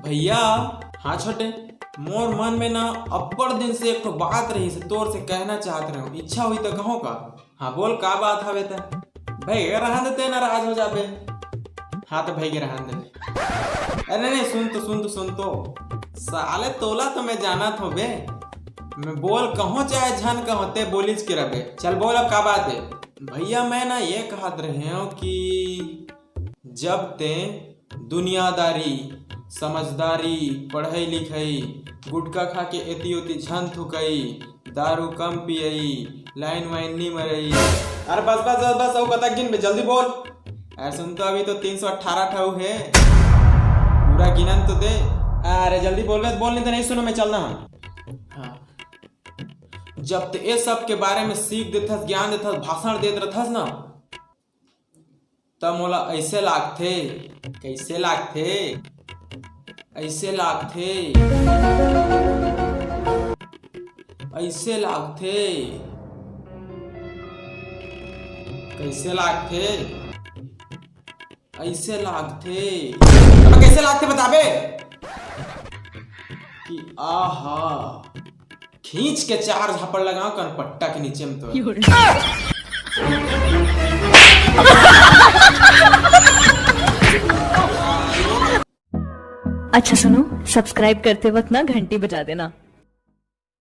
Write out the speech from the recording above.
भैया। हाँ छोटे, मोर मन में ना अब्बड़ दिन से एक बात रही से तोर से कहना चाहत रहे हो, इच्छा हुई तो कहो का। हाँ बोल का बात हवे त भाई रहन देते नाराज हो जाबे। हाँ तो भाई के रहन दे। अरे नहीं सुन तो साले तोला तो मैं जाना था बे। मैं बोल कहो चाहे झन कहते बोलिच के रबे। चल बोल अब का बात है। भैया मैं ना ये कहत रहे हो कि जब ते दुनियादारी समझदारी पढ़ई लिखई गुटखा खा के एती ओती झन थुकई दारू कम पियई लाइन वाइन नहीं मरई। अरे बस और कतक गिन बे जल्दी बोल। अरे सुन तो अभी तो 318 ठाऊ है, पूरा गिनन तो दे। अरे जल्दी बोल बे, बोल नहीं तो नहीं सुनो मैं चलना। हाँ जब ते ये सब के बारे में सीख देथस ज्ञान देथस भाषण देत रहथस ना तब मोला ऐसे लागथे। कैसे लागथे? ऐसे लागथे, ऐसे लागथे, कैसे लागथे, ऐसे लागथे। अब कैसे लागथे बताबे कि आहा खींच के 4 झापड़ लगाओ कनपट्टा के नीचे में तो। अच्छा सुनो, सब्सक्राइब करते वक्त ना घंटी बजा देना।